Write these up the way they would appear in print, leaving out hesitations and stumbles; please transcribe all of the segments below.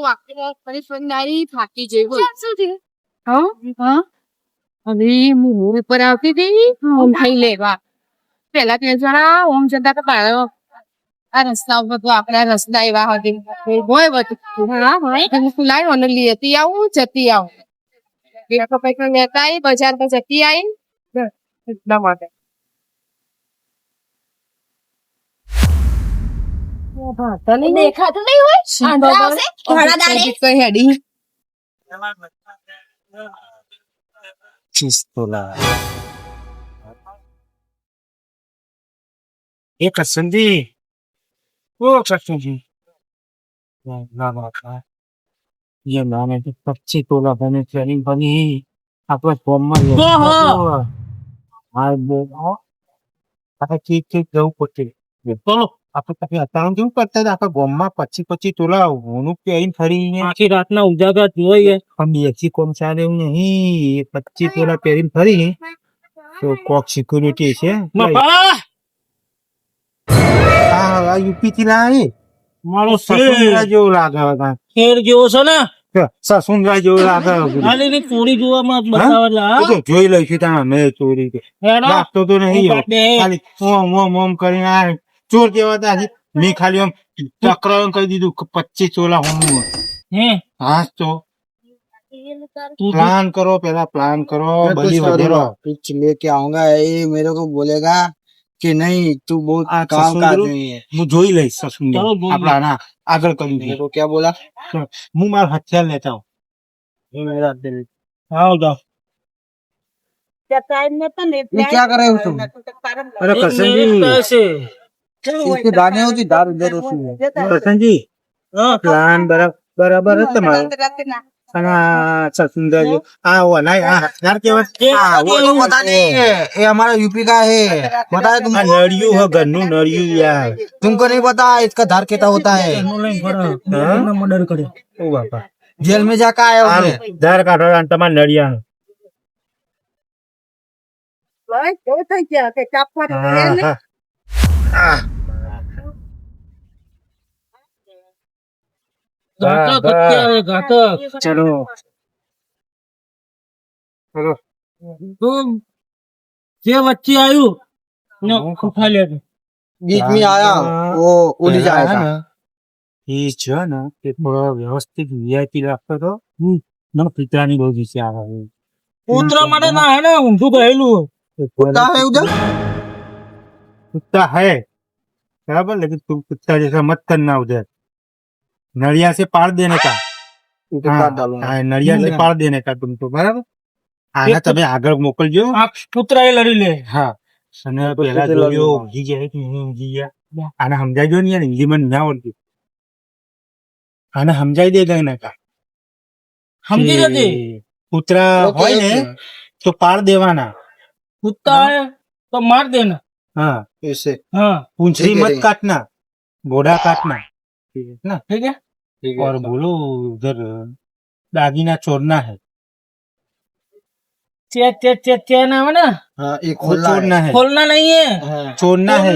વાકીમાં ફરી ફરીને આવી થાકી જઈ બોલ શું થયું હા હવે હું રોડ ઉપર આવતી હતી ઓમ ખાઈ લેવા પેલા તે જણા ઓમ જતા તો બાળો આ રસ્તા ઉપર તો આપણા રસ્તા એવા હતી હોય બધું હા હોય લાઈ મને લેતી આવું જતી આવું પૈસા લેતા આવી બજાર પર જતી આવી એટલા માટે દેખાતું નહીં હોય ઘણા દાડે કઈ હેડી एक संदी वो जी ये मैंने तो 25 तोला बने ट्रेनिंग बनी आपके फॉर्म में ठीक ठीक जવું પડશે ચલો આપણે કभी અતાણું કેવું કરતા હતા આપણા ગામમાં 25 તોલા હોનું પહેરીને ફરીને આખી રાતના ઉજાગર જોઈએ પણ બેસી કોમ ચાલે એવું નહીં 25 તોલા પહેરીને ફરી તો કોક સિક્યુરિટી છે હા યુપી થી લાવી મારો સસુંદરા જેવો લાગે શેર જેવો છે ને સસુંદરા જેવો લાગે ખાલી ચોરી જોવામાં બતાવે જોઈ લઈશું ત્યાં મેં ચોરી લાગતો તો નહીં ખાલી ઓમ કરીને આ ચોર જેવા હતા મેં ખાલી આમ ચક્ર કહી દીધું 25 તોલા હોનું હા તો प्लान करो पहला प्लान करो बड़ी वगैरह कुछ लेके आऊंगा ये मेरे को बोलेगा कि नहीं तू बहुत काम का आदमी है હું જોઈ લઈશ સસુંદર આપણા ના આગળ કરી मेरे को क्या बोला હું મારા હથિયાર લેતા હું ये मेरा दिल आओ जाओ ये क्या कर रहे हो तुम अरे करसन जी इसके दाने होती दार उधर होती है करसन जी प्लान बराबर है तुम्हारा ससुंदर जी वो नहीं हथियार के वो तो पता नहीं है ये हमारा यूपी का है बताया तुम नड़ियू है गन्नू नड़ियू यार तुमको नहीं पता इसका धार कैसा होता है मर्डर करे ओ बापा जेल में जाकर आया उसने धार काढो आणि તમાર નડિયા चलो चलो तुम જે વચ્ચે આવ્યું ને ખોખા લે बीच में आया वो उड़ जाएगा એ છે ને તે થોડો વ્યવસ્થિત વીઆઈપી રાખતો તો મને પિતરાની બહુ વિચાર આવે કૂતરા માટે ના હે ને ઊંધું ગયેલું कुत्ता है उधर कुत्ता है बराबर लेकिन तुम कुत्ता जैसा मत करना उधर नड़िया से पार देने का काट डालूंगा नड़िया से पार देने का तुमको बराबर આના તમે આગળ મોકલજો આ કૂતરા એ લડી લે હા અને પેલા જોયો ઊંઘી જાય કે ઊંઘી ગયા આને સમજાવજો ને યાર હિન્દીમાં ના આવડતું આને સમજાવી દે ગઈ ના સમજી જતી કૂતરા હોય ને તો પાર દેવાના कुत्ता है तो मार देना हाँ ऐसे हाँ पूंछड़ी मत काटना घोड़ा काटना ठीक है ना ठीक है और बोलो उधर दागीना चोरना है चे ना हो ना हाँ ये चोरना है खोलना नहीं है चोरना है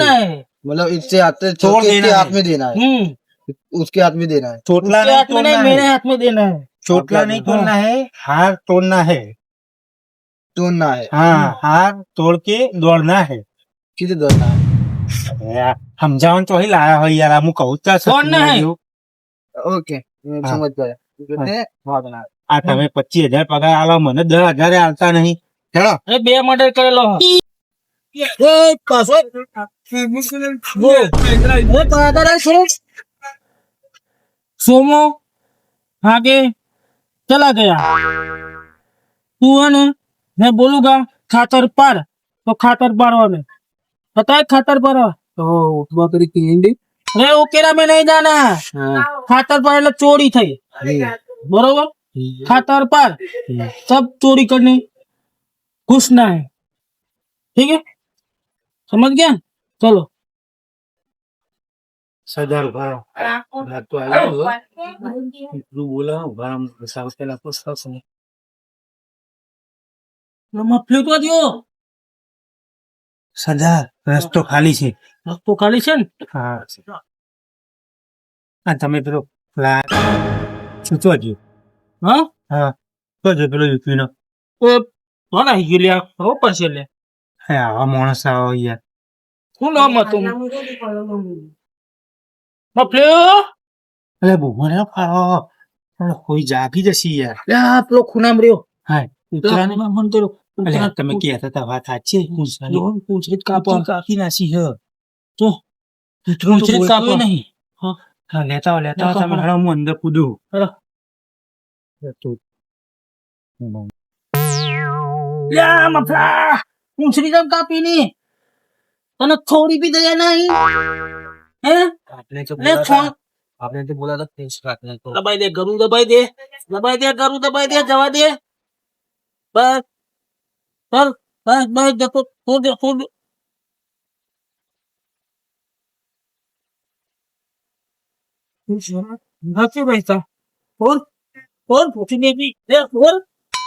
मतलब इससे आते तोड़ इसके देना हाथ में देना है उसके हाथ में देना है चोटला उसके नहीं हाथ में तोड़ना नहीं मेरे है हाथ में देना है चोटला नहीं तोड़ना है हार तोड़ना है तोड़ना है हाँ हार तोड़ के दौड़ना है किधर दौड़ना है समझावन तो ही लाया हो यार हम कहू दौड़ना है ओके हाँ। समझ गया भागना है आ તમે 25,000 પગાર આલો મને 10,000 આલતા નહીં ચલો એ બે મર્ડર કરેલો सोमो आगे चला गया तू है ना मैं बोलूंगा खातर पार तो खातर पार वाले पता है खातर पार तो बकरी की हिंदी अरे ओकेरा में नहीं जाना खातर पार એટલે ચોરી થઈ बरोबर खातर पार सब चोरी करने घुसना है ठीक है समझ गया चलो સરદાર ઉભા તો આવ્યો એટલું બોલા ઉભા સાવ પેલા પૂછતા છે મફલી તો દિયો સરદાર રસ્તો ખાલી છે રસ્તો ખાલી છે ને હા આ તમે પેલો જોજો હા હા જોજો પેલો યુપીનો કોણ આવી ગયું લ્યા ખબર પડશે લે હે આવા માણસ આવો યાર શું નામ હતું મફલ્યો અરે બહુ મને ફાળો કોઈ જાગી જશે યાર લ્યા પેલો ખૂનામ રહ્યો હા ઉતરા ને મન તો અલ્યા તમે કહેતા હતા વાત સાચી પૂંછડી કાપો કાકી નાસી હ તો પૂંછડી કાપો નહીં હા લેતા આવો તમે હાલો હું અંદર કૂદું હાલો. તો લ્યા મફલા પૂંછડી કેમ કાપી ની તને થોડી બી દયા નહીં હે આપણે તો લે છોડ આપણે તો બોલાતા ફેસ રાખને તો દબાઈ દે ગરું દબાઈ દે ગરું દબાઈ દે જવા દે બસ ચાલ બસ જતો છોડ નથી બેસતા ફોન પૂછી દેવી લે ફોન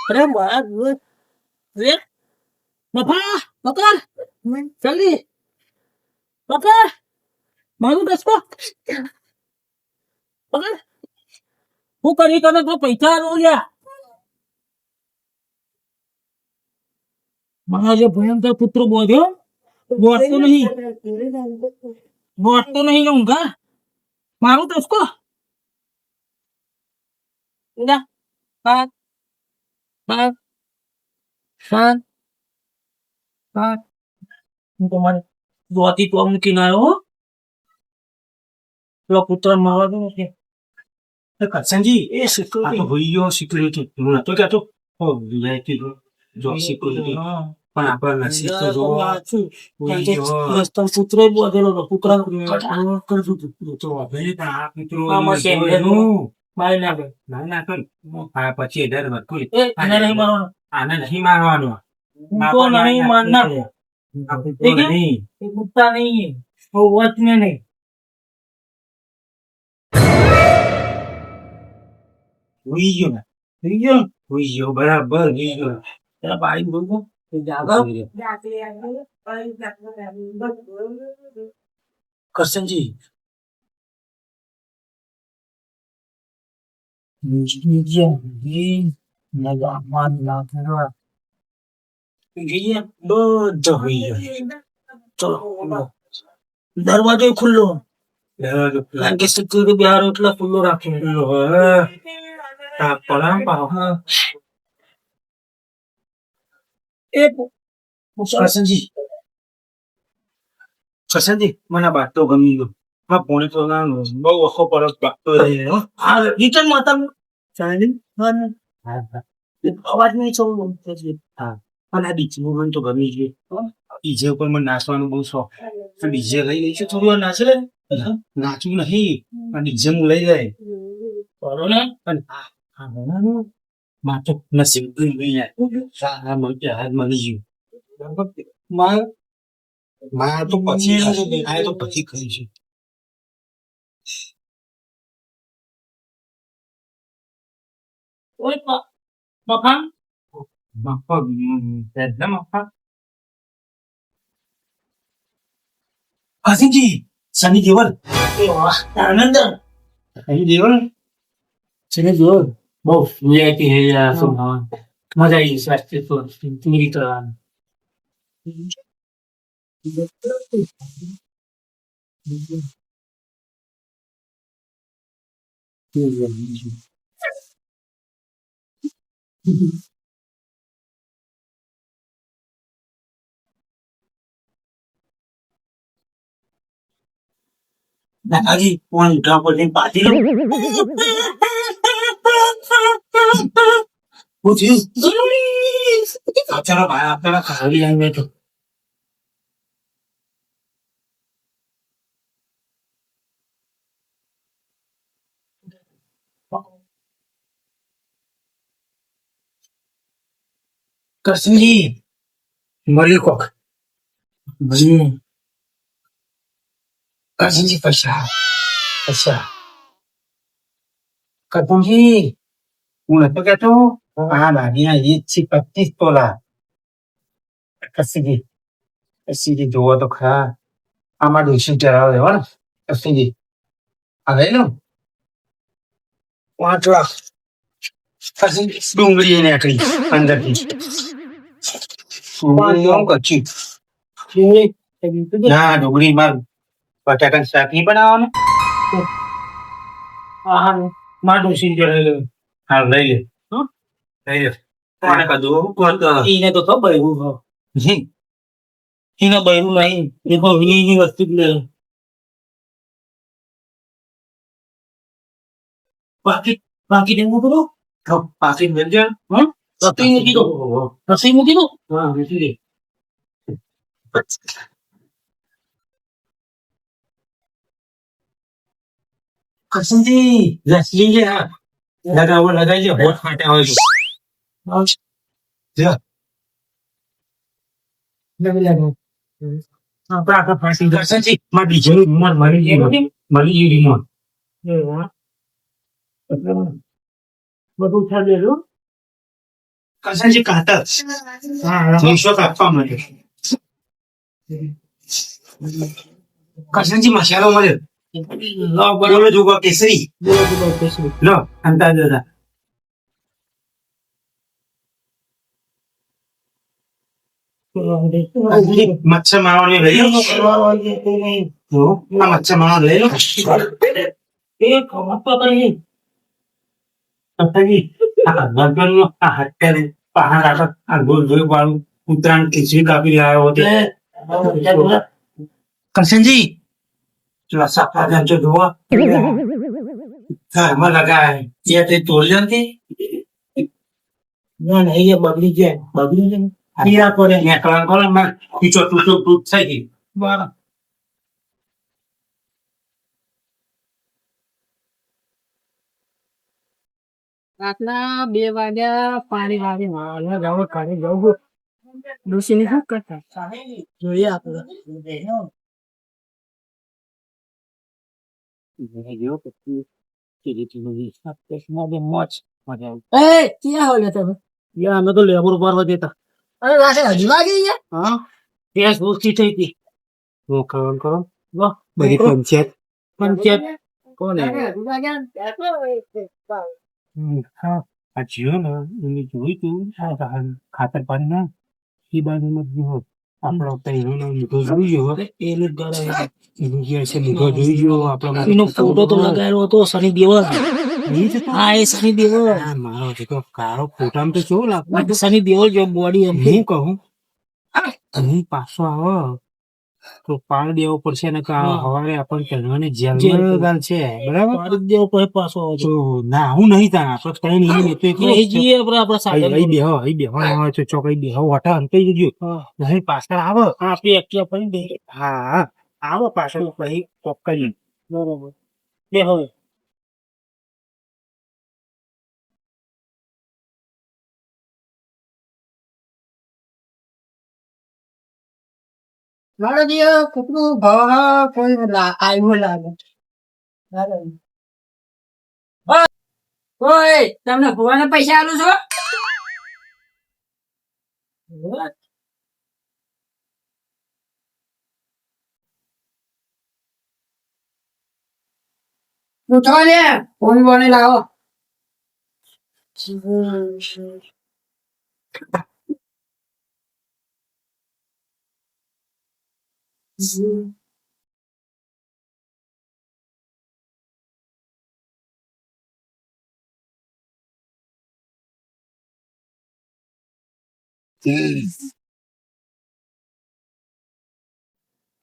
અરે મારા લે મફા પકડ જલ્દી પકડ મારું દસકો પકડ હું કરી તને તો પૈસા આલો લ્યા મારા જે ભયંકર પુત્ર બોધ્યો બોધતો નહીં ઊંઘા મારું દસકો જા શાંત શાંત શાંત શાંત હું તમારે જોતી તો મૂકીને આવ્યો પેલો પુત્ર મારવા દો નથી કરસનજી એ સિક્યુરિટી હોઈ ગયો સિક્યુરિટી હું નતો કહેતો હો વીઆઈપી જો સિક્યુરિટી પણ આપણા નસીબ તો જો પુત્ર બોધેલો હતો પુત્ર તો હવે આ મિત્રો આમાં કેમ એનું મારી નાખે ના કર આ પછી દર વધતું એ આને નહીં મારવાનો આને નહીં મારવાનો તો નહીં મારના નહીં એ કુત્તા નહીં वो वच में नहीं હોઈ ગયો ને હોઈ ગયો બરાબર હોઈ ગયો तेरा भाई बोल को जागा કરસનજી બધો હોઈ ગયો चलो दरवाજો खुल्लो દરવાજો કારણ કે સિક્યુરિટી બહાર એટલા ખુલ્લો રાખે પલામ પાવ એ કરસનજી મને આ બાત તો ગમી ગયો આ પોણે તો બહુ વખો પરત બાગતો રહી રહ્યો આ રિટર્ન માતા ચાલી અવાજ નહીં છો હા અને આ ડીજે મને તો ગમી ગયું ડીજે ઉપર મને નાચવાનું બહુ શોખ ડીજે લઈ લઈશું થોડું વાર નાચે નાચવું નહીં આ ડીજે હું લઈ જાય કરો ને અને આ બનાનું માં તો નસીબ ગઈ યાર મને હાથ મળી ગયું માં તો પછી આ તો પછી કહી છે ઓય મફા મફા તેના મફા હસીજી સની દેવલ આનંદ સની દેવલ ચલે જો બહુ વીઆઈપી હે યાર સુના મજા આવી સ્વાસ્થ્ય તો તીરી તો દાદાજી કોણ ઉઠા પર જઈને પાછી લો પૂછ્યું ચાલો ભાઈ આપણા ખાલી આવી બેઠો કરસનજી મળ્યું કોક કરસનજી પૈસા કરસનજી હું નતો કહેતો આ દાદીના ઈદ છે 25 તોલા કરસનજી જોવો તો ખરા આમાં 200 ચડાવ દેવા ને કરસનજી આ લઈ લો 5 લાખ પછી ડુંગળી એને આકડી અંદરથી કચ્છી ના ડુંગળી માં બટાકા શાક નહીં બનાવવાનું હા માં ડોસી જોડે હા લઈ લે લઈ લે કોને કદું એને તો બૈરું હો એને બૈરું નહીં એ તો વિની વસ્તુ જ લે બાકી દેવું કરો પાછી મેળ જા રસોઈ મૂકી દો રસોઈ મૂકી દો હા વેચી દે કસમજી લસલી છે હા લગાવો લગાઈ છે હોઠ ફાટ્યા હોય તો આપણે આખા ફાટી કસમજી માં બીજો મન મરી ગયું બધું ચાલેલું કસમજી કાતર જોઈશો કાપવા માટે કસમજી મસાલો મળે બોલો જોગો કેસરી લો અંદાજ દાદા મચ્છર મારવાની લઈ લો આ મચ્છર મારવા લઈ લો એ ખબર નહીં લગ્નનું આ હત્યારે પહાડ આગળ આ ગોળ ગોળ વાળું ઉત્તરાયણ ખીચડી કાપી આવ્યો હતો કરશનજી ચલો સાપા જો જોવા ઘરમાં લગાય એ તે તોડ્યો નથી ના નહીં એ બગડી જાય પીડા પડે નેકળા કરે માં પીછો તૂટો તૂટ થઈ ગઈ બરાબર રાતના 2 વાગ્યા પાણી વાળી માળવા જાવ કાઢી જવું ડોશીને શું કરતા જોઈએ આપણે અમે તો લેબર ઉપાડવા દેતા અરે રાતે હજુ વાગી ગયા હા ગેસ ઓછી થઈ હતી કરો વાહ બધી પંચાયત કોને હજુ વાગ્યા હા આ જીઓ ને એને જોયું તું ખાતર પાણી ના એ બાજુમાં જીવો આપણો પહેલો લીધો જોઈ ગયો એનું ઘર એનું જે છે લીધો જોઈ ગયો આપણો એનો ફોટો તો લગાવેલો હતો સની દેવલ હા એ સની દેવલ મારો દીકરો કાળો ફોટામાં તો કેવો લાગતો સની દેવલ જો બોડી એમ હું કહું હું પાછો આવો તો પાડ દેવો પડશે ને હવારે આપણને કહેવાની જેલમાં ગાલ છે બરાબર પાડી દેવો પછી પાછો આવો તો ના હું નહીં તા આપણે કઈ નહીં તો નહીં જઈએ આપણે સાધન અહીં બેહો આવે છે ચોકઈ બેહો વટા અંતે જજો નહીં પાછળ આવો આપી એક્ટિવા પડી દે હા આવો પાછળ પછી કોક કરી બરોબર બે હવે મારો દિયો કુકડું ભાવ કોઈ આવ્યું લાગે ઓય તમને ભુવાને પૈસા આલું છો ઉઠો લે ફોન બોને લાવો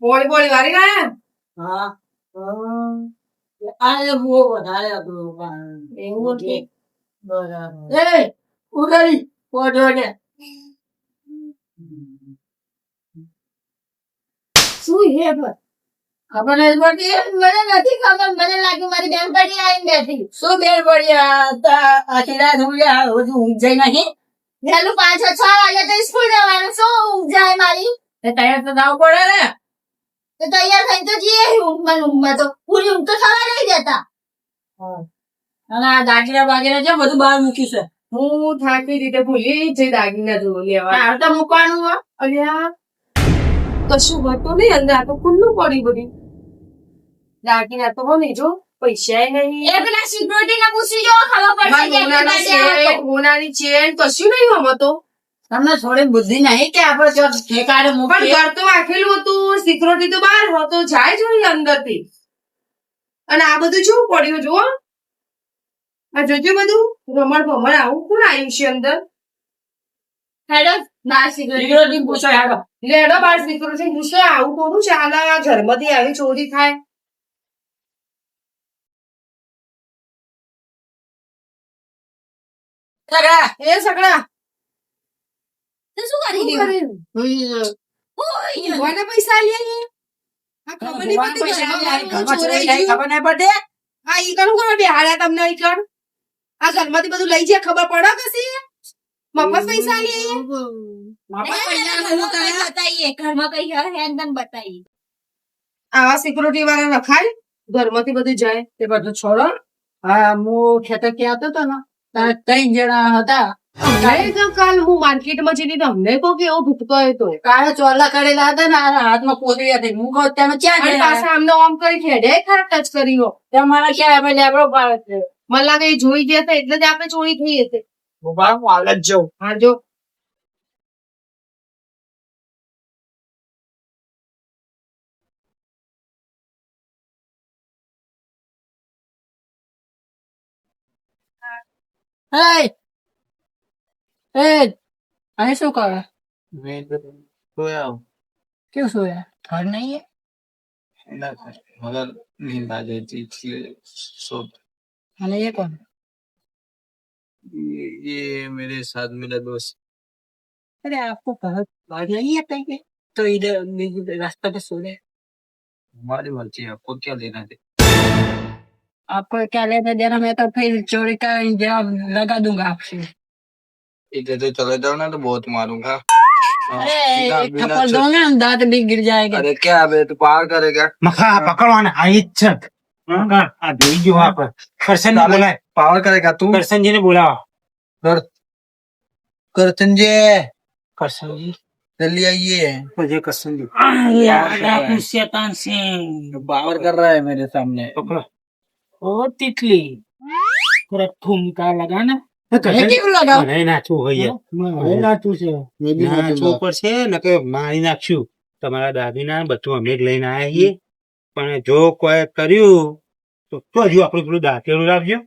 પોળી પોળી વાળી ના હા આ બહુ વધારે હતું એવું છે બરાબર એ ઉગાડી પોડો ને શું હે ખબર નથી પડતી મને નથી ખબર મને લાગ્યું મારી બેન પડી આવીને બેઠી શું બેન પડી આખી રાત ઊંઘ્યા હજુ ઊંઘાઈ નહીં વહેલું 5 6 વાગે તો સ્કૂલ જવાનું શું ઊંઘાય મારી તૈયાર તો જવું પડે ને તો તૈયાર થઈ તો જઈએ ઊંઘમાં તો પૂરી ઊંઘ તો થવા નહીં દેતા અને આ દાગીના બાગીના છે બધું બહાર મૂક્યું છે હું થાકી રીતે ભૂલી જે દાગીના જોવું લેવા તાર તો મૂકવાનું અલ્યા કશું હતું નહીં અંદર આ તો ખુલ્લું પડી બધી દાગીના તો નહીં જો પૈસા નહીં એ પેલા સિક્યુરિટી ને પૂછી જો ખબર પડશે હોનાની ચેન કશું નહીં આમાં તો તમને થોડી બુદ્ધિ નહીં કે આપણે જો ઠેકાડે પણ મૂકી ઘર તો રાખેલું હતું સિક્યુરિટી તો બહાર હતો જાય જોઈએ અંદર થી અને આ બધું શું પડ્યું જુઓ આ જોજો બધું રમણ ભમણ આવું કોણ આવ્યું છે અંદર હેડો ના સિક્યુરિટી પૂછો હેડો લેડો બાર સિક્યુરિટી પૂછે આવું કોનું ચાલે આ ઘરમાંથી આવી ચોરી થાય સગડા એ સગડા તે શું કરી દીધું ઓય કોને પૈસા આલ્યા આ ખબર નહીં પડતી ઘરમાં ચોરાઈ ગયું. ખબર નહીં પડે આ ઈ કનું ખબર બેહાડ્યા તમને ઈ કણ આ ઘરમાંથી બધું લઈ જાય ખબર પડે કશી મફત પૈસા આલ્યા બતાઈએ ઘરમાં કઈ હેન્ડન બતાઈએ આવા સિક્યુરિટી વાળા રખાય ઘરમાંથી બધું જાય તે બધું છોડો હા હું ખેતર ક્યાં હતો ને તારે 3 જણા હતા અમને તો કાલ હું માર્કેટમાં જઈને તમને કહું કે એવો ભૂતકો હતો કાળે ચોલા કરેલા હતા ને આ હાથમાં પોતરી હતી હું કહું તમે ક્યાં અને ગયા પાછા આમને આમ કરી ખેડે ખરા ટચ કર્યો તમારા ક્યાં અમે લેબડો પાડે છે મને લાગે એ જોઈ ગયા હતા એટલે જ આપણે ચોરી થઈ હશે ઉભા હું હાલ જ જાઉં હા જો અહીં શું કરે मैं तो सोया हूँ કેવું શું ઘર નહીં मगर नींद आ जाती इसलिए सो અને એ કોણ ये मेरे साथ मेरा दोस्त अरे आपको घर बाहर नहीं आता है तो इधर रास्ता पे सो रहे हमारी मर्जी है, आपको क्या लेना है आपको क्या लेना देना मैं तो फिर चोरी का इंतजाम लगा दूंगा आपसे इधर से चले जाओ ना तो बहुत मारूंगा अरे बिना- एक बिना थप्पड़ दो ना दांत भी गिर जाएगा अरे क्या अबे तू पार करेगा મખા પકડવાના આ ઈ જ છે આ જોઈ ગયો આપણે કરશન બોલાય पावर करेगा तू કરશનજીને બોલાવો कर करतंजे કરશનજી जल्दी आइए પછી કરશનજી શેતાન સિંહ पावर कर रहा है मेरे सामने પકડો ઓ તિતલી થોડા ઠુમકા લગા ને ये क्यों लगा મને નાચવું હોય હવે નાચું છે નાચવું પડશે ને કે મારી નાખશું તમારા દાદીના બધું અમે જ લઈને આવ્યા છીએ પણ જો કોઈ કર્યું તો હજુ આપણું પેલું દાંતેડું રાખજો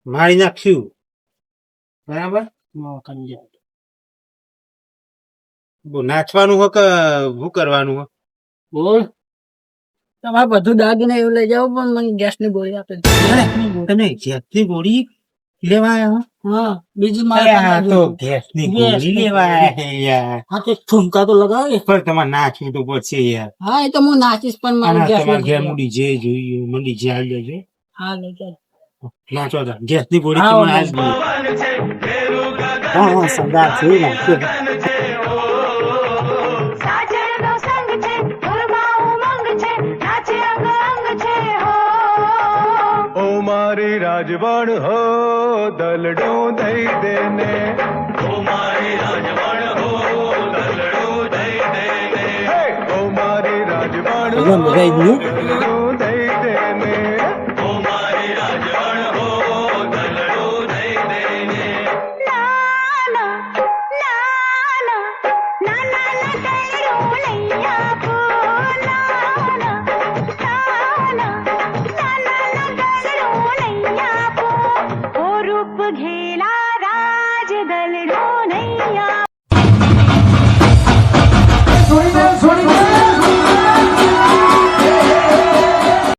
મારી નાખશું બરાબર નાચવાનું હોય કે શું કરવાનું હોય બોલ તમારે બધું દાગીને એવું લઈ જાવ પણ મને ગેસ ની ગોળી આપે તમે ગેસની ગોળી લેવા આવ્યા હા બીજું અરે આ મારે તો ગેસની ગોળી લેવા આવ્યા છે યાર હા તો ઠુમકા તો લગાવે પણ તમારે નાચવું તો પડશે યાર હા એ તો હું નાચીશ પણ મારે આના ગેસ તમારે ઘેર મૂડી જે જોઈએ મૂડી જે આવી જજો હા લઈ જાવ નાચો તો ગેસની ગોળી હા, તમને આજ ગઈ. હા હા સરદાર છે નાચો સાજણનો સંગ છે ઘરમાં ઉમંગ છે નાચે અંગ અંગ છે હો ઓ મારી રાજવણ હો દલડું દઈ દેને ઓ મારી રાજવણ હો દલડું દઈ દેને ઓ મારી રાજવણ હો દલડું દઈ દેને ઓ મારી રાજવણ હો દલડું દઈ દેને નાના નાના નાના નટળું લઈ આપો નાના નાના નાના નટળું લઈ આપો ઓ રૂપ ઘેલા રાજ દલડું નહીં આપો